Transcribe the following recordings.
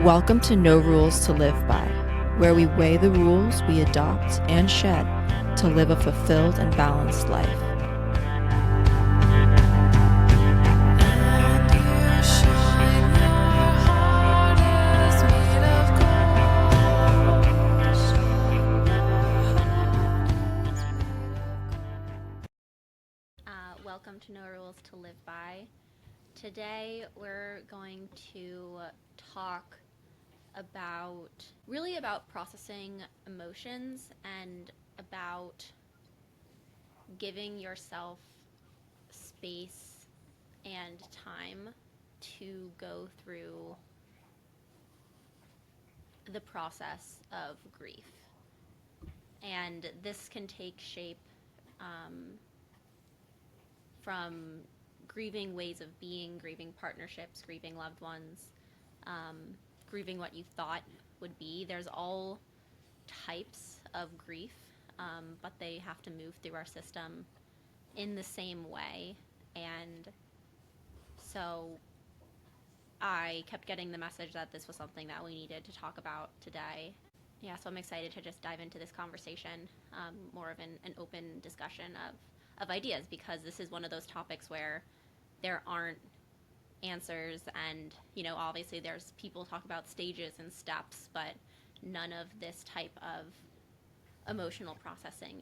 Welcome to No Rules to Live By, where we weigh the rules we adopt and shed to live a fulfilled and balanced life. Welcome to No Rules to Live By. Today we're going to talk about processing emotions and about giving yourself space and time to go through the process of grief. And this can take shape from grieving ways of being, grieving partnerships, grieving loved ones, grieving what you thought would be. There's all types of grief, but they have to move through our system in the same way. And so I kept getting the message that this was something that we needed to talk about today. Yeah, so I'm excited to just dive into this conversation, more of an open discussion of ideas, because this is one of those topics where there aren't answers, and obviously there's people talk about stages and steps, but none of this type of emotional processing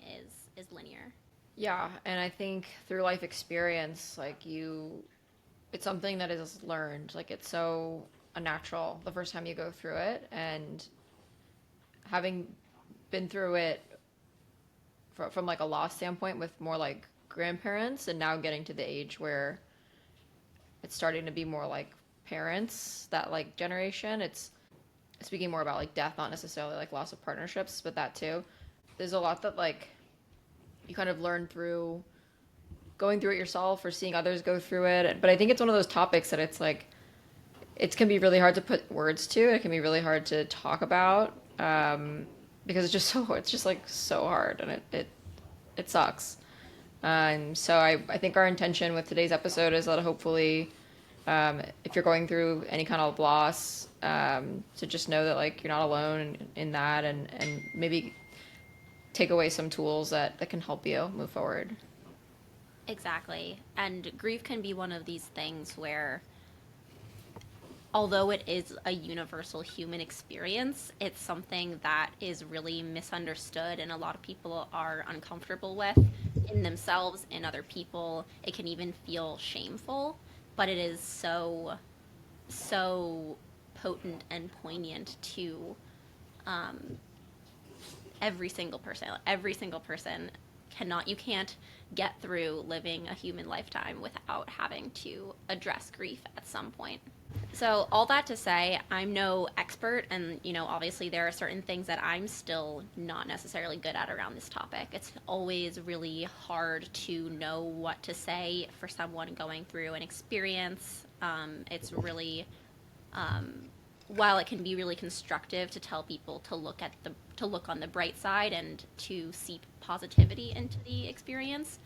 is linear. Yeah, and I think through life experience, it's something that is learned. Like, it's so unnatural the first time you go through it, and having been through it from like a loss standpoint with more like grandparents, and now getting to the age where it's starting to be more like parents, that like generation, it's speaking more about like death, not necessarily like loss of partnerships, but that too. There's a lot that like you kind of learn through going through it yourself or seeing others go through it. But I think it's one of those topics that it's like, it can be really hard to put words to. It can be really hard to talk about, because it's just like so hard, and it sucks. So I think our intention with today's episode is that hopefully, if you're going through any kind of loss, to just know that like you're not alone in that, and maybe take away some tools that can help you move forward. Exactly. And grief can be one of these things where, although it is a universal human experience, it's something that is really misunderstood, and a lot of people are uncomfortable with in themselves, in other people. It can even feel shameful, but it is so potent and poignant to every single person. Every single person you can't get through living a human lifetime without having to address grief at some point. So, all that to say, I'm no expert, and obviously there are certain things that I'm still not necessarily good at around this topic. It's always really hard to know what to say for someone going through an experience. It's really, while it can be really constructive to tell people to look on the bright side and to seep positivity into the experience,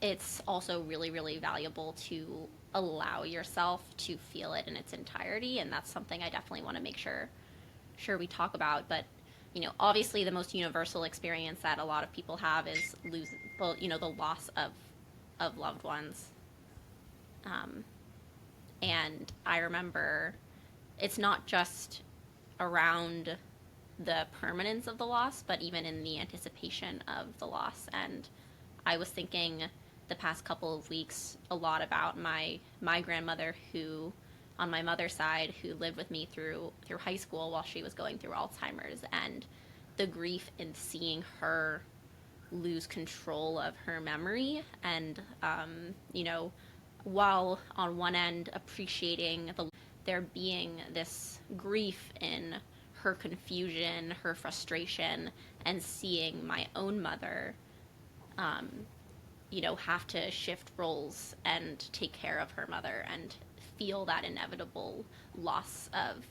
it's also really, really valuable to allow yourself to feel it in its entirety, and that's something I definitely want to make sure we talk about. But obviously, the most universal experience that a lot of people have is the loss of loved ones. And I remember it's not just around the permanence of the loss, but even in the anticipation of the loss. And I was thinking the past couple of weeks a lot about my grandmother, who, on my mother's side, who lived with me through high school while she was going through Alzheimer's, and the grief in seeing her lose control of her memory, and while on one end appreciating there being this grief in her confusion, her frustration, and seeing my own mother, have to shift roles and take care of her mother and feel that inevitable loss of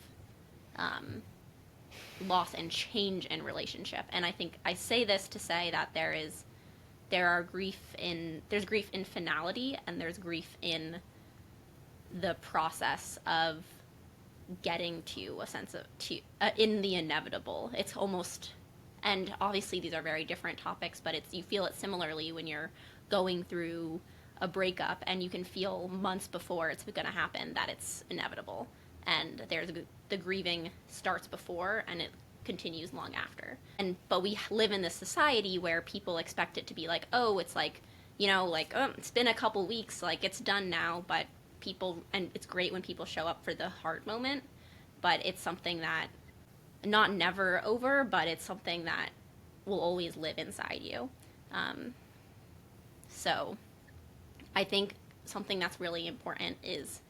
loss and change in relationship. And I think I say this to say that there is there's grief in finality, and there's grief in the process of getting to a sense of in the inevitable. It's almost, and obviously these are very different topics, but you feel it similarly when you're going through a breakup, and you can feel months before it's going to happen that it's inevitable, and the grieving starts before and it continues long after. But we live in this society where people expect it to be like, oh, it's like, like, oh, it's been a couple weeks, like it's done now. But and it's great when people show up for the hard moment, but it's something that not never over, but it's something that will always live inside you. So I think something that's really important is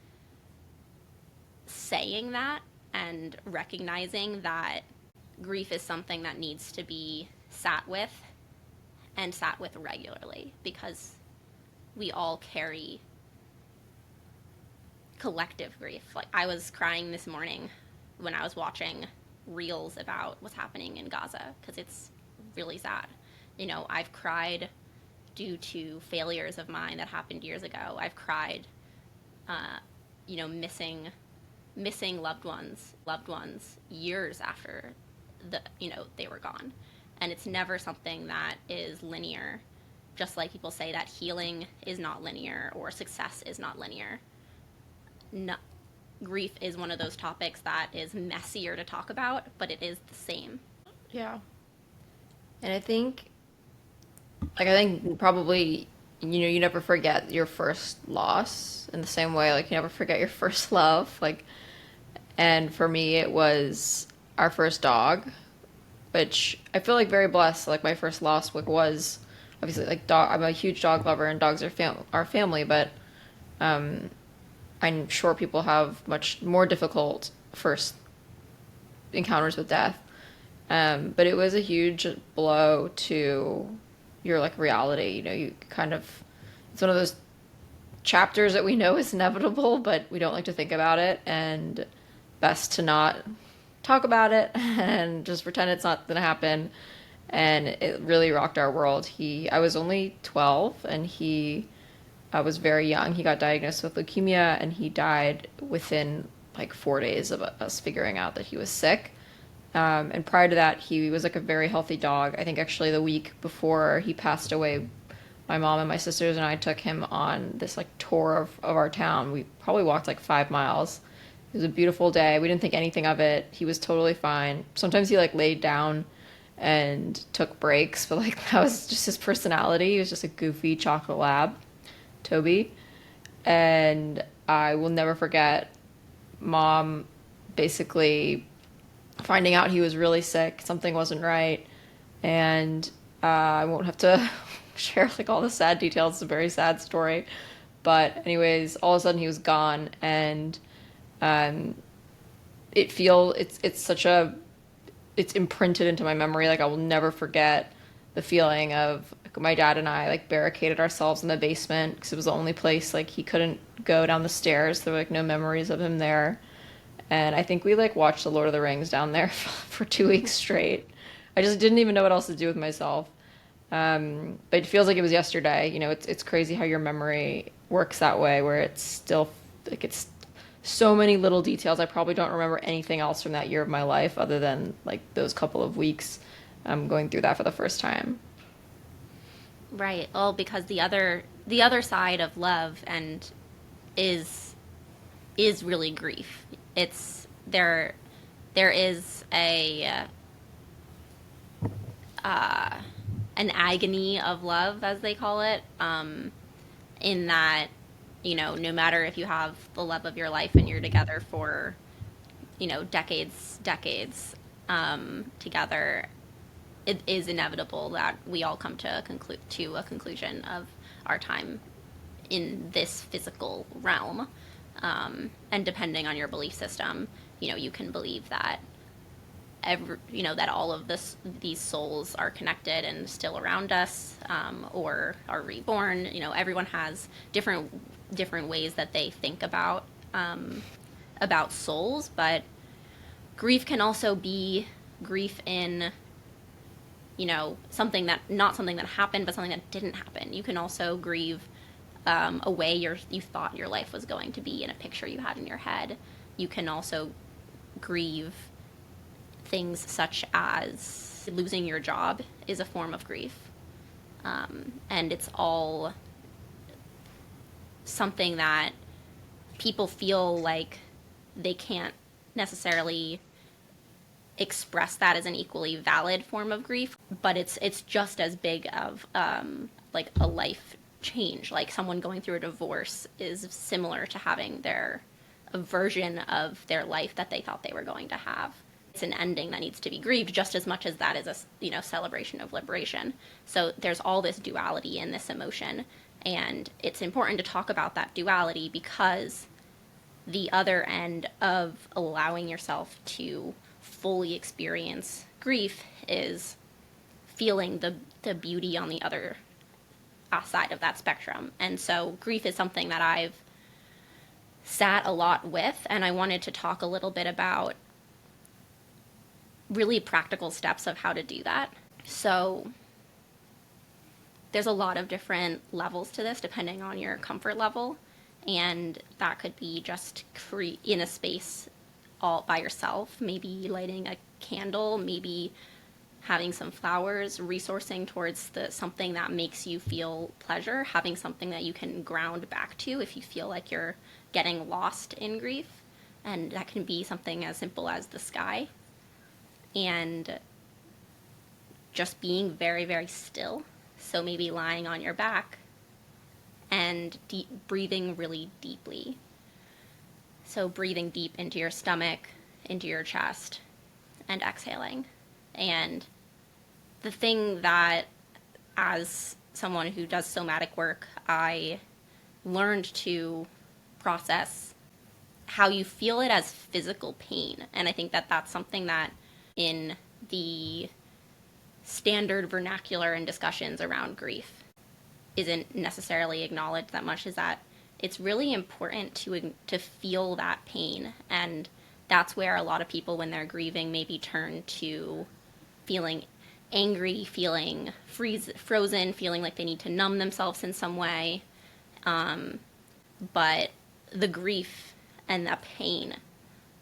saying that and recognizing that grief is something that needs to be sat with, and sat with regularly, because we all carry collective grief. Like, I was crying this morning when I was watching reels about what's happening in Gaza, because it's really sad. I've cried due to failures of mine that happened years ago. I've cried, missing loved ones years after they were gone. And it's never something that is linear. Just like people say that healing is not linear or success is not linear. No, grief is one of those topics that is messier to talk about, but it is the same. Yeah. And I think probably, you never forget your first loss in the same way, like, you never forget your first love. Like, and for me, it was our first dog, which I feel like very blessed. Like, my first loss was obviously, like, dog. I'm a huge dog lover, and dogs are our family, but I'm sure people have much more difficult first encounters with death. But it was a huge blow to your, like, reality. You kind of, it's one of those chapters that we know is inevitable, but we don't like to think about it, and best to not talk about it and just pretend it's not gonna happen. And it really rocked our world. I was only 12, and he was very young. He got diagnosed with leukemia, and he died within like 4 days of us figuring out that he was sick. And prior to that, he was like a very healthy dog. I think actually the week before he passed away, my mom and my sisters and I took him on this like tour of our town. We probably walked like 5 miles. It was a beautiful day. We didn't think anything of it. He was totally fine. Sometimes he like laid down and took breaks, but like that was just his personality. He was just a goofy chocolate lab, Toby. And I will never forget Mom basically finding out he was really sick, something wasn't right, and I won't have to share like all the sad details. It's a very sad story, but anyways, all of a sudden he was gone, and it's imprinted into my memory. Like, I will never forget the feeling of like, my dad and I like barricaded ourselves in the basement because it was the only place like he couldn't go down the stairs. There were like no memories of him there. And I think we like watched The Lord of the Rings down there for 2 weeks straight. I just didn't even know what else to do with myself. But it feels like it was yesterday. It's crazy how your memory works that way, where it's still like it's so many little details. I probably don't remember anything else from that year of my life other than like those couple of weeks going through that for the first time. Right. Well, because the other side of love and is really grief. It's there is an agony of love, as they call it, in that, no matter if you have the love of your life and you're together for, decades together, it is inevitable that we all come to a conclusion of our time in this physical realm. And depending on your belief system, you can believe that that all of these souls are connected and still around us, or are reborn. Everyone has different ways that they think about souls, but grief can also be grief in something that, not something that happened, but something that didn't happen. You can also grieve a way you thought your life was going to be in a picture you had in your head. You can also grieve things such as losing your job is a form of grief. And it's all something that people feel like they can't necessarily express that as an equally valid form of grief, but it's just as big of like a life change. Like someone going through a divorce is similar to having a version of their life that they thought they were going to have. It's an ending that needs to be grieved just as much as that is a celebration of liberation. So there's all this duality in this emotion, and it's important to talk about that duality, because the other end of allowing yourself to fully experience grief is feeling the beauty on the other side of that spectrum. And so grief is something that I've sat a lot with, and I wanted to talk a little bit about really practical steps of how to do that. So there's a lot of different levels to this depending on your comfort level, and that could be just in a space all by yourself, maybe lighting a candle, maybe having some flowers, resourcing towards something that makes you feel pleasure, having something that you can ground back to if you feel like you're getting lost in grief. And that can be something as simple as the sky, and just being very, very still. So maybe lying on your back and breathing really deeply. So breathing deep into your stomach, into your chest, and exhaling. And the thing that, as someone who does somatic work, I learned to process how you feel it as physical pain. And I think that that's something that in the standard vernacular and discussions around grief isn't necessarily acknowledged that much, is that it's really important to feel that pain. And that's where a lot of people, when they're grieving, maybe turn to feeling angry, feeling frozen, feeling like they need to numb themselves in some way. But the grief and the pain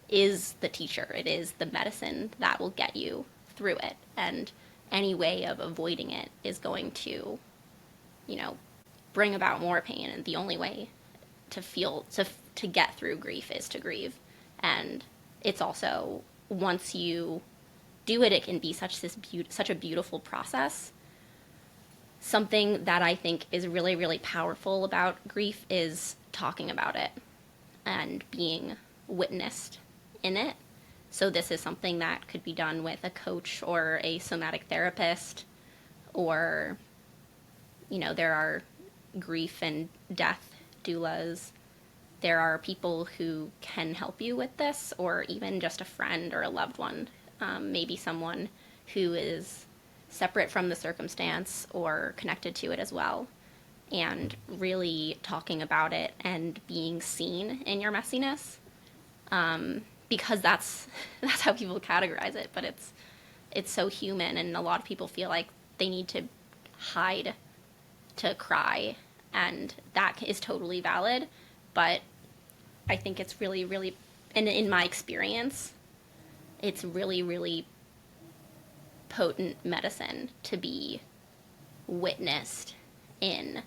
is the teacher. It is the medicine that will get you through it. And any way of avoiding it is going to, bring about more pain. And the only way to get through grief is to grieve. And it's also, once you do it, it can be such a beautiful process. Something that I think is really, really powerful about grief is talking about it and being witnessed in it. So this is something that could be done with a coach or a somatic therapist, or, there are grief and death doulas. There are people who can help you with this, or even just a friend or a loved one, maybe someone who is separate from the circumstance or connected to it as well, and really talking about it and being seen in your messiness, because that's how people categorize it. But it's so human, and a lot of people feel like they need to hide to cry, and that is totally valid. But I think it's really, really, and in my experience, it's really, really potent medicine to be witnessed in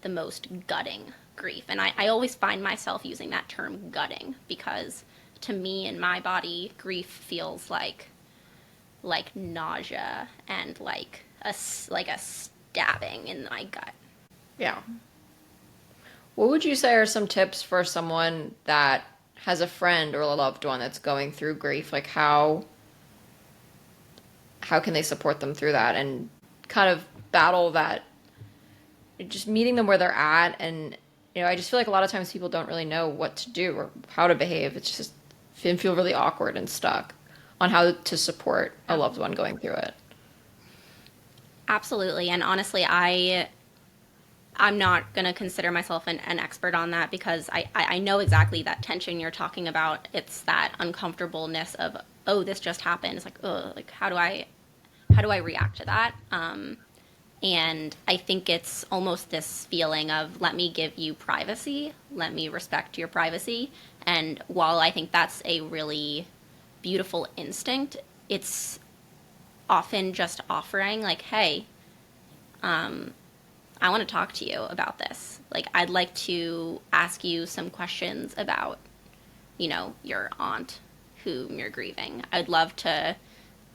the most gutting grief. And I always find myself using that term gutting, because to me, in my body, grief feels like nausea and like a stabbing in my gut. Yeah. What would you say are some tips for someone that has a friend or a loved one that's going through grief? Like how can they support them through that and kind of battle that, just meeting them where they're at? And I just feel like a lot of times people don't really know what to do or how to behave. It's just feel really awkward and stuck on how to support a loved one going through it. Absolutely. And honestly, I'm not going to consider myself an expert on that, because I know exactly that tension you're talking about. It's that uncomfortableness of, oh, this just happened. It's like, oh, like how do how do I react to that? And I think it's almost this feeling of let me give you privacy, let me respect your privacy. And while I think that's a really beautiful instinct, it's often just offering, like, hey, I want to talk to you about this. Like, I'd like to ask you some questions about, your aunt whom you're grieving. I'd love to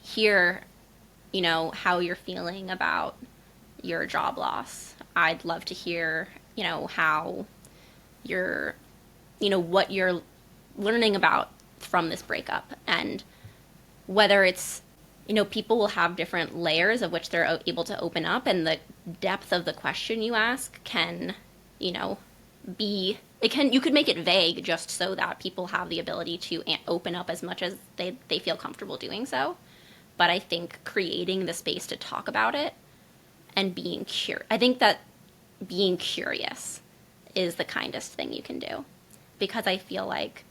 hear, how you're feeling about your job loss. I'd love to hear, how you're, what you're learning about from this breakup. And whether it's, people will have different layers of which they're able to open up, and the depth of the question you ask can, you could make it vague just so that people have the ability to open up as much as they feel comfortable doing so. But I think creating the space to talk about it and being curious, I think that being curious is the kindest thing you can do, because I feel like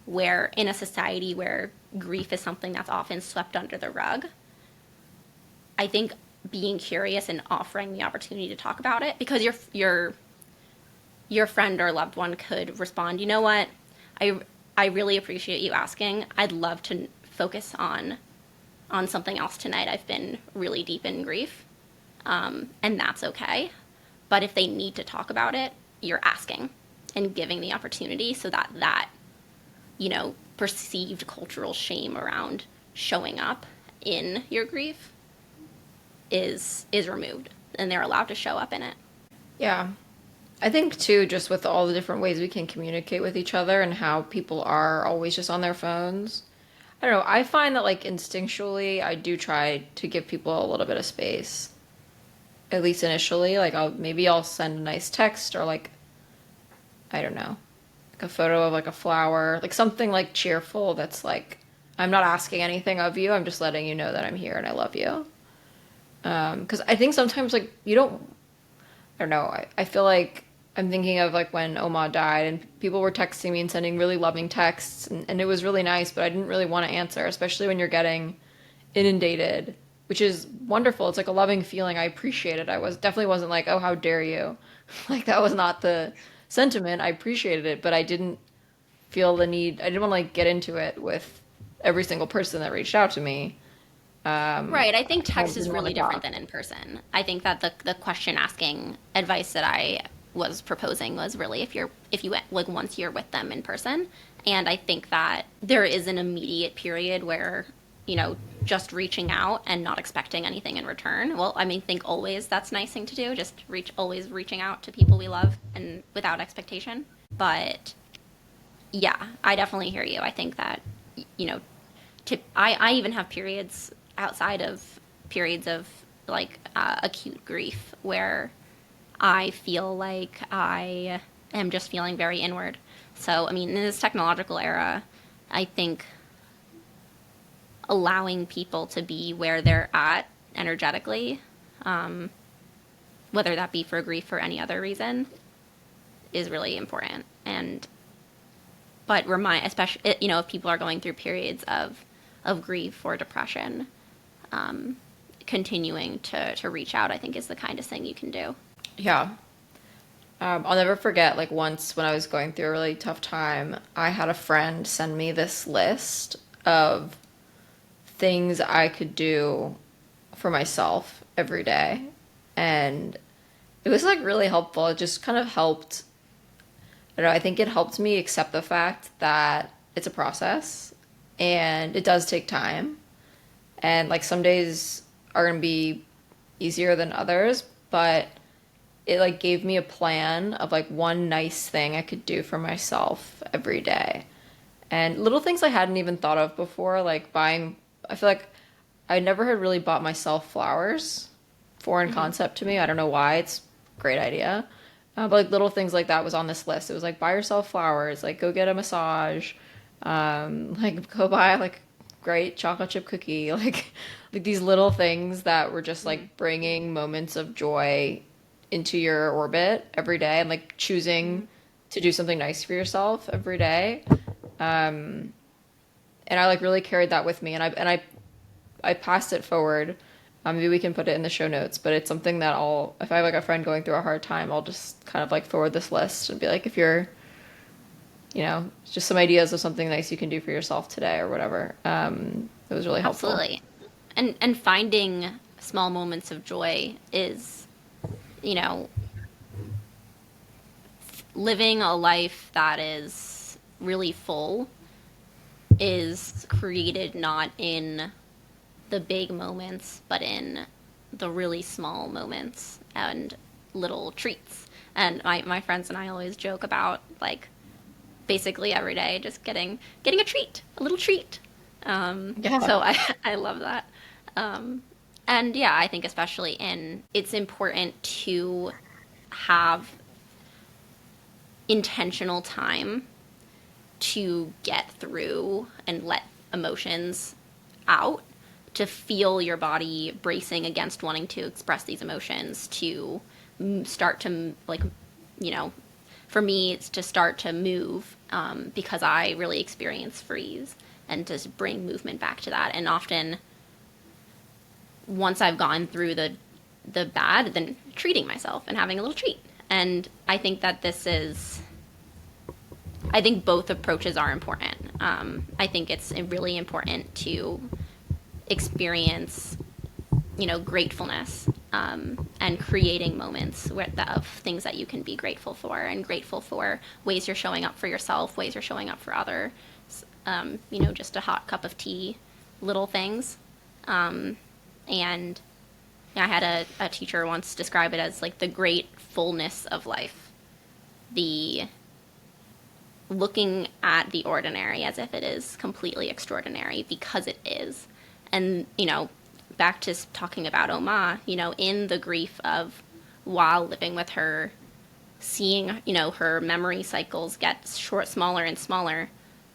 we're in a society where grief is something that's often swept under the rug. I think being curious and offering the opportunity to talk about it, because your friend or loved one could respond, you know what, I really appreciate you asking. I'd love to focus on something else tonight. I've been really deep in grief, and that's okay. But if they need to talk about it, you're asking and giving the opportunity so that perceived cultural shame around showing up in your grief is removed, and they're allowed to show up in it. Yeah. I think too, just with all the different ways we can communicate with each other and how people are always just on their phones. I don't know. I find that like instinctually, I do try to give people a little bit of space, at least initially. Like I'll send a nice text, or like, I don't know, like a photo of like a flower, like something like cheerful that's like, I'm not asking anything of you. I'm just letting you know that I'm here and I love you. Because I think sometimes like I don't know. I feel like I'm thinking of like when Oma died and people were texting me and sending really loving texts, and it was really nice, but I didn't really want to answer, especially when you're getting inundated, which is wonderful. It's like a loving feeling. I appreciate it. Definitely wasn't like, oh, how dare you? Like that was not the sentiment. I appreciated it, but I didn't feel the need. I didn't want to like get into it with every single person that reached out to me. Right. I think text is really different than in person. I think that the question asking advice that I was proposing was really if you like once you're with them in person. And I think that there is an immediate period where, just reaching out and not expecting anything in return. Well, I mean, think always that's a nice thing to do. Just always reaching out to people we love and without expectation. But yeah, I definitely hear you. I think that, I even have periods outside of periods of like acute grief where I feel like I am just feeling very inward. So, I mean, in this technological era, I think allowing people to be where they're at energetically, whether that be for grief or any other reason, is really important. But especially, if people are going through periods of grief or depression, continuing to reach out, I think, is the kindest thing you can do. Yeah. I'll never forget, like, once when I was going through a really tough time, I had a friend send me this list of things I could do for myself every day. And it was, like, really helpful. It just kind of helped. I don't know, I think it helped me accept the fact that it's a process and it does take time. And, like, some days are going to be easier than others, but it like gave me a plan of like one nice thing I could do for myself every day. And little things I hadn't even thought of before, like I feel like I never had really bought myself flowers. Foreign concept to me. I don't know why. It's a great idea. But like little things like that was on this list. It was like buy yourself flowers, like go get a massage, like go buy like great chocolate chip cookie, like these little things that were just like bringing moments of joy into your orbit every day, and like choosing to do something nice for yourself every day. And I like really carried that with me, and I passed it forward Maybe we can put it in the show notes, but it's something that if I have like a friend going through a hard time, I'll just kind of like forward this list and be like, if you're, just some ideas of something nice you can do for yourself today or whatever. It was really helpful. Absolutely. And finding small moments of joy is, living a life that is really full is created not in the big moments, but in the really small moments and little treats. And my friends and I always joke about, like, basically every day just getting a treat, a little treat. Yeah. So I love that. And yeah, I think especially it's important to have intentional time to get through and let emotions out, to feel your body bracing against wanting to express these emotions, to start to, like, for me, it's to start to move, because I really experience freeze, and to bring movement back to that. And often, once I've gone through the bad, then treating myself and having a little treat. And I think that I think both approaches are important. I think it's really important to experience, gratefulness, and creating moments of things that you can be grateful for, and grateful for ways you're showing up for yourself, ways you're showing up for others, just a hot cup of tea, little things. And I had a teacher once describe it as, like, the great fullness of life. The looking at the ordinary as if it is completely extraordinary, because it is. And, back to talking about Oma, in the grief of, while living with her, seeing, her memory cycles get smaller and smaller,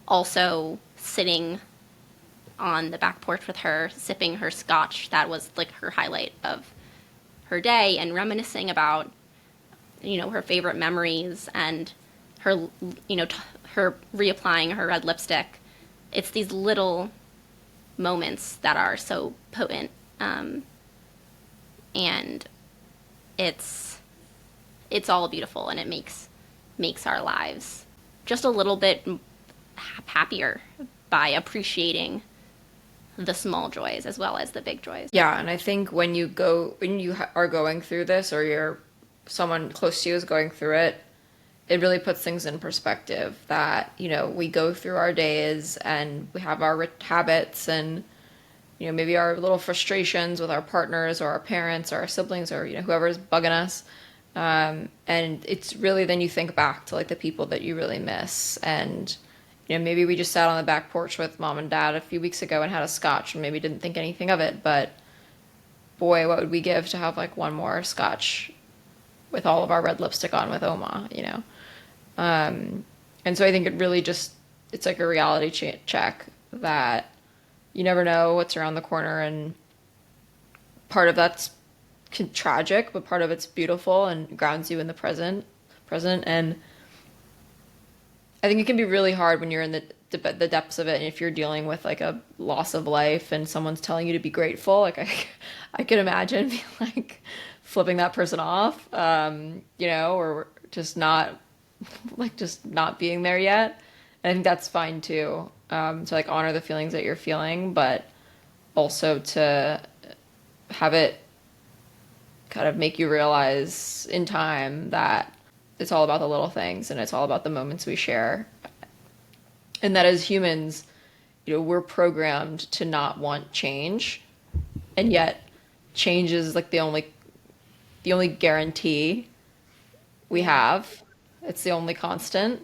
also sitting on the back porch with her, sipping her scotch, that was like her highlight of her day, and reminiscing about, her favorite memories, and her, her reapplying her red lipstick. It's these little moments that are so potent, and it's all beautiful, and it makes our lives just a little bit happier by appreciating the small joys as well as the big joys. Yeah, and I think when you are going through this, or someone close to you is going through it, it really puts things in perspective that, we go through our days and we have our habits, and, maybe our little frustrations with our partners or our parents or our siblings or, whoever's bugging us. And it's really, then you think back to, like, the people that you really miss. And, maybe we just sat on the back porch with mom and dad a few weeks ago and had a scotch and maybe didn't think anything of it. But boy, what would we give to have, like, one more scotch with all of our red lipstick on with Oma, And so I think it really it's like a reality check that you never know what's around the corner, and part of that's tragic, but part of it's beautiful and grounds you in the present. And I think it can be really hard when you're in the depths of it, and if you're dealing with, like, a loss of life and someone's telling you to be grateful, like, I could imagine being like flipping that person off, or just not being there yet. And I think that's fine too, to, like, honor the feelings that you're feeling, but also to have it kind of make you realize in time that it's all about the little things, and it's all about the moments we share. And that as humans, we're programmed to not want change, and yet change is, like, the only guarantee we have. It's the only constant.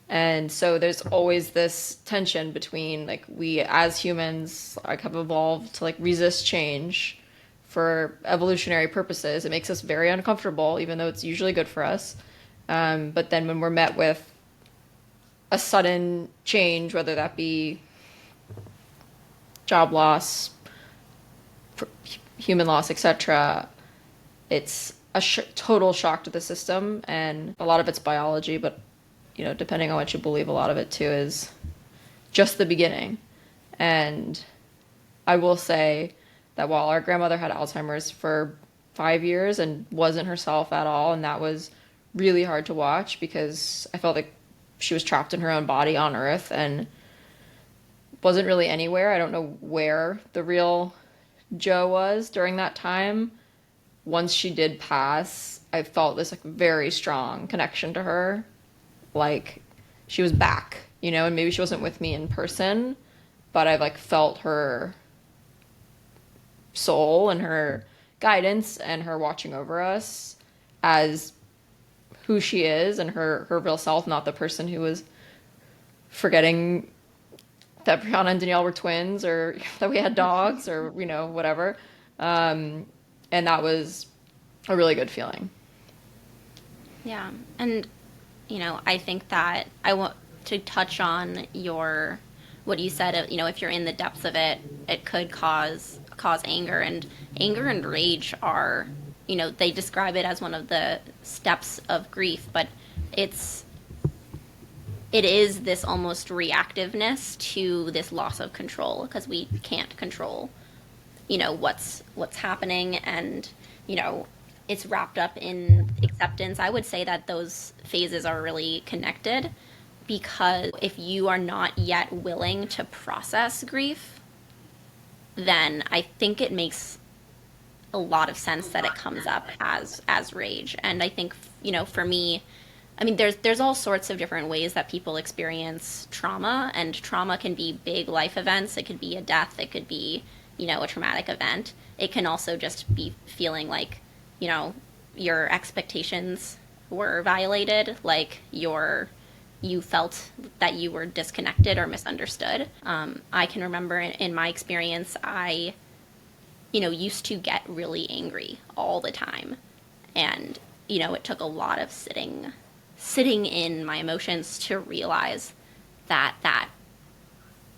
And so there's always this tension between, like, we as humans, like, have evolved to, like, resist change for evolutionary purposes. It makes us very uncomfortable, even though it's usually good for us. But then when we're met with a sudden change, whether that be job loss, human loss, etc., it's a total shock to the system. And a lot of it's biology, but, depending on what you believe, a lot of it too is just the beginning. And I will say that while our grandmother had Alzheimer's for 5 years and wasn't herself at all, and that was really hard to watch because I felt like she was trapped in her own body on Earth and wasn't really anywhere. I don't know where the real Joe was during that time. Once she did pass, I felt this like very strong connection to her, like she was back, and maybe she wasn't with me in person, but I've like felt her soul and her guidance and her watching over us as who she is and her real self, not the person who was forgetting that Brianna and Danielle were twins or that we had dogs or, whatever. And that was a really good feeling. Yeah. And, I think that I want to touch on what you said, if you're in the depths of it, it could cause anger. And anger and rage are, they describe it as one of the steps of grief, but it is this almost reactiveness to this loss of control because we can't control, what's happening, and it's wrapped up in acceptance. I would say that those phases are really connected because if you are not yet willing to process grief, then I think it makes a lot of sense that it comes up as rage. And I think, for me, I mean, there's all sorts of different ways that people experience trauma, and trauma can be big life events. It could be a death. It could be, a traumatic event. It can also just be feeling like, your expectations were violated, like you felt that you were disconnected or misunderstood. I can remember in my experience, I, used to get really angry all the time. And, it took a lot of sitting in my emotions to realize that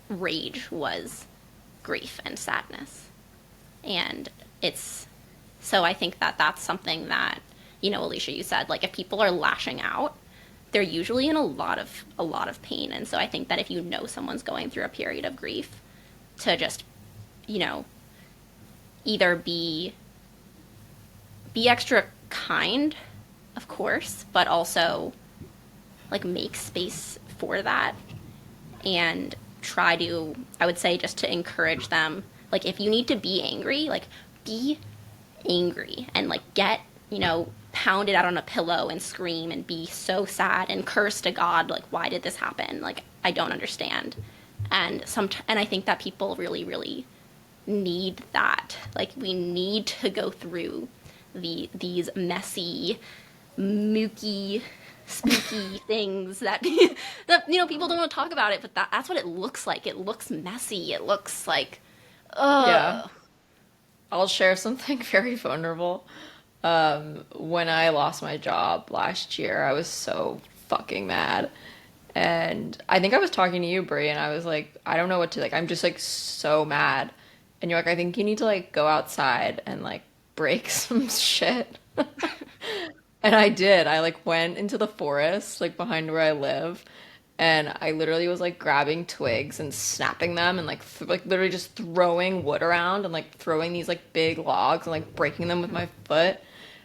rage was grief and sadness. And so I think that that's something that, Alicia, you said, like, if people are lashing out, they're usually in a lot of pain. And so I think that if someone's going through a period of grief, to just, either be extra kind, of course, but also like make space for that and try to, I would say, just to encourage them, like, if you need to be angry, like, be angry and like get, pound it out on a pillow and scream and be so sad and curse to God, like, why did this happen? Like, I don't understand. And I think that people really, really need that. Like, we need to go through these messy, mooky, spooky things that people don't want to talk about it, but that's what it looks like. It looks messy. It looks like, ugh. Yeah. I'll share something very vulnerable. When I lost my job last year, I was so fucking mad. And I think I was talking to you, Bri, and I was like, I don't know what to, like, I'm just like so mad. And you're like, I think you need to like go outside and like break some shit. And I did. I like went into the forest, like behind where I live, and I literally was like grabbing twigs and snapping them and like literally just throwing wood around and like throwing these like big logs and like breaking them with my foot.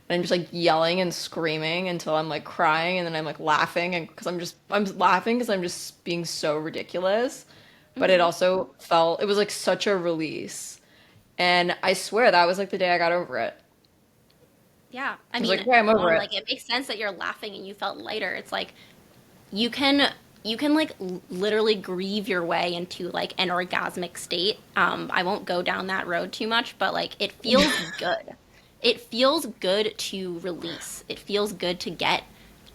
And I'm just like yelling and screaming until I'm like crying, and then I'm like laughing, and because I'm laughing because I'm just being so ridiculous. But it also it was like such a release. And I swear that was like the day I got over it. Yeah, I was mean, like, "Okay, I'm over it." Like, it makes sense that you're laughing and you felt lighter. It's like you can like literally grieve your way into like an orgasmic state. I won't go down that road too much, but like it feels good. It feels good to release. It feels good to get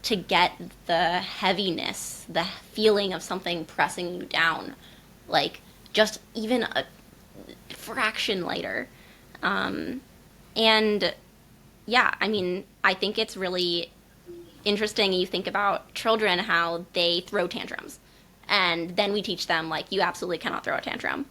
the heaviness, the feeling of something pressing you down, like just even a fraction lighter. And yeah, I mean, I think it's really interesting. You think about children, how they throw tantrums, and then we teach them, like, you absolutely cannot throw a tantrum.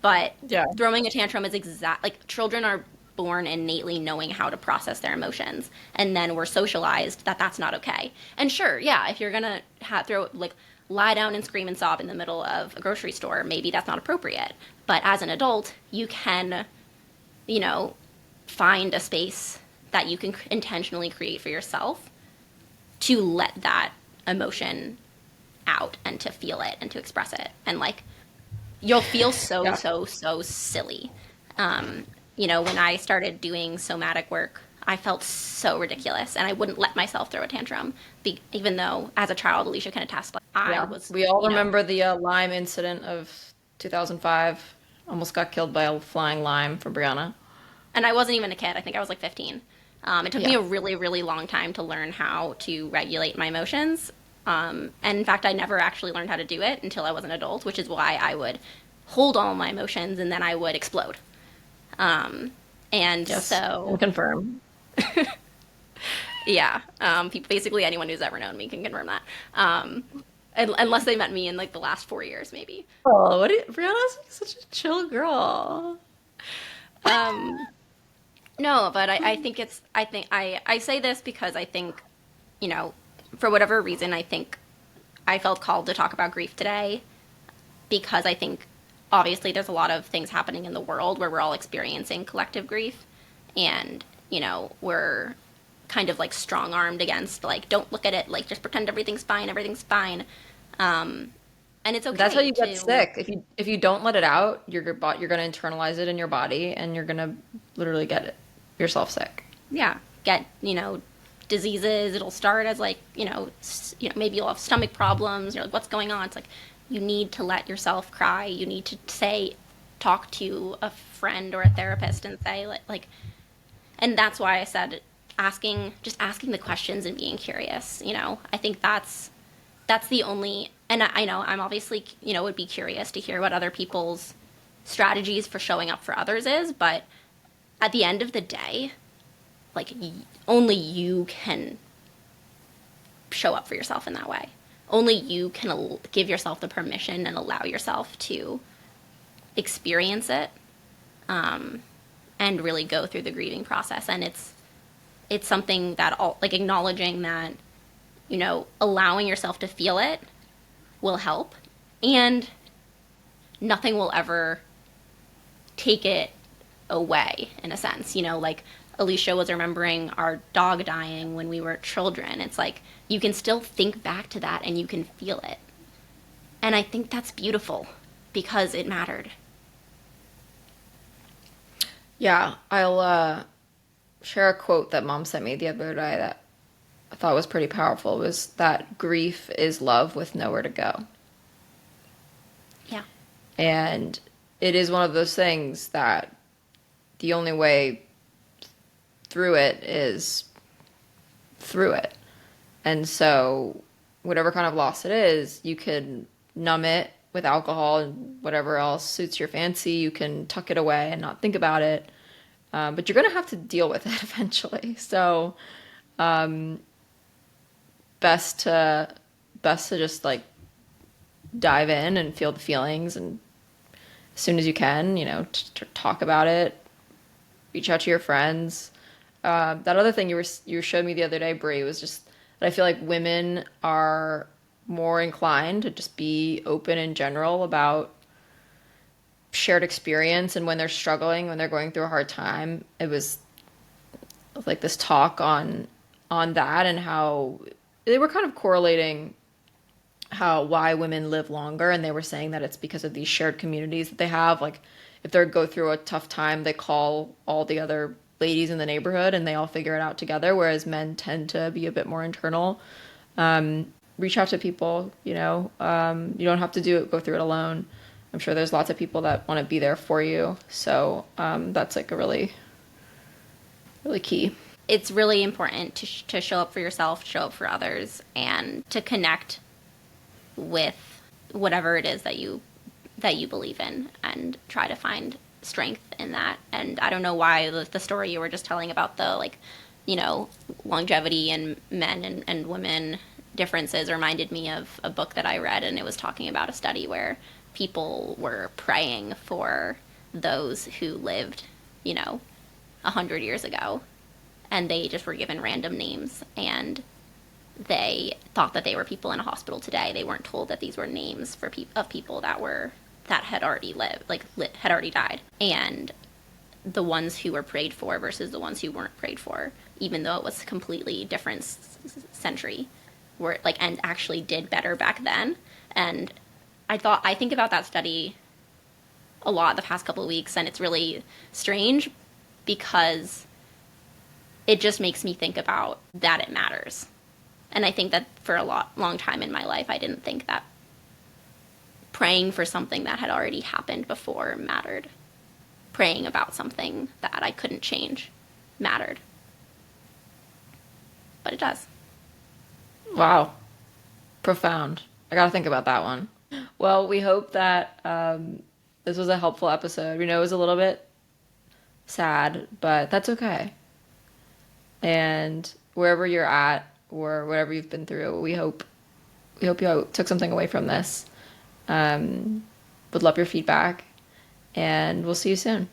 But Yeah. throwing a tantrum is like, children are born innately knowing how to process their emotions, and then we're socialized that that's not okay. And sure, yeah, if you're gonna lie down and scream and sob in the middle of a grocery store, maybe that's not appropriate. But as an adult, you can you know, find a space that you can intentionally create for yourself to let that emotion out and to feel it and to express it. And like, you'll feel so, Yeah. so silly. Um, you know, when I started doing somatic work, I felt so ridiculous and I wouldn't let myself throw a tantrum. Even though as a child, Alicia can attest, like, I Yeah. was, We all you know, remember the Lyme incident of 2005. Almost got killed by a flying lime from Brianna. and I wasn't even a kid. I think I was like 15. It took Yeah. me a really, really long time to learn how to regulate my emotions. And in fact, I never actually learned how to do it until I was an adult, which is why I would hold all my emotions and then I would explode. Um, and Yes. so, And confirm. yeah, basically anyone who's ever known me can confirm that. Unless they met me in like the last 4 years, maybe. Oh, Brianna's such a chill girl. Um, no, but I think I say this because I think, you know, for whatever reason, I think I felt called to talk about grief today because I think obviously there's a lot of things happening in the world where we're all experiencing collective grief, and you know, we're kind of like strong armed against like, don't look at it, like just pretend everything's fine. um, and it's That's how okay you get to, sick. If you don't let it out, you're gonna internalize it in your body, and you're gonna literally get it yourself sick. yeah, get, you know, diseases. It'll start as like, you know, maybe you'll have stomach problems. You're like, what's going on? It's like, you need to let yourself cry. You need to talk to a friend or a therapist and say like, and that's why I said just asking the questions and being curious. You know, I think that's the only, and I know I'm obviously, you know, would be curious to hear what other people's strategies for showing up for others is, but at the end of the day, like, only you can show up for yourself in that way. Only you can give yourself the permission and allow yourself to experience it, um, and really go through the grieving process. And it's something that all, like, acknowledging that, you know, allowing yourself to feel it will help, and nothing will ever take it away, in a sense. You know, like, Alicia was remembering our dog dying when we were children. It's like, you can still think back to that and you can feel it. And I think that's beautiful because it mattered. Yeah, I'll share a quote that Mom sent me the other day that I thought was pretty powerful. It was that grief is love with nowhere to go. Yeah. And it is one of those things that the only way through it is through it. And so, whatever kind of loss it is, you can numb it with alcohol and whatever else suits your fancy. You can tuck it away and not think about it. But you're going to have to deal with it eventually. So, um, best to just like dive in and feel the feelings, and as soon as you can, you know, talk about it, reach out to your friends. That other thing you showed me the other day, Bri, was just that I feel like women are more inclined to just be open in general about shared experience, and when they're struggling, when they're going through a hard time. It was like this talk on that, and how they were kind of correlating how why women live longer, and they were saying that it's because of these shared communities that they have. Like, if they go through a tough time, they call all the other ladies in the neighborhood and they all figure it out together, whereas men tend to be a bit more internal. Reach out to people, you know. You don't have to go through it alone. I'm sure there's lots of people that want to be there for you. So that's like a really, really key. It's really important to show up for yourself, show up for others, and to connect with whatever it is that you believe in, and try to find strength in that. And I don't know why the story you were just telling about the, like, you know, longevity and men and women differences reminded me of a book that I read, and it was talking about a study where people were praying for those who lived, you know, 100 years ago, and they just were given random names, and they thought that they were people in a hospital today. They weren't told that these were names of people that had already lived, had already died. And the ones who were prayed for versus the ones who weren't prayed for, even though it was a completely different century, where like and actually did better back then. And I think about that study a lot the past couple of weeks, and it's really strange because it just makes me think about that it matters. And I think that for a long time in my life, I didn't think that praying for something that had already happened before mattered. Praying about something that I couldn't change mattered. But it does. Wow. Profound. I gotta think about that one. Well, we hope that this was a helpful episode. We know it was a little bit sad, but that's okay. And wherever you're at or whatever you've been through, we hope you took something away from this. Would love your feedback, and we'll see you soon.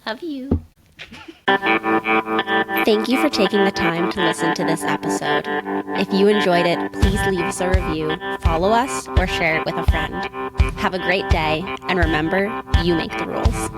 Love you. Thank you for taking the time to listen to this episode. If you enjoyed it, please leave us a review, follow us, or share it with a friend. Have a great day, and remember, you make the rules.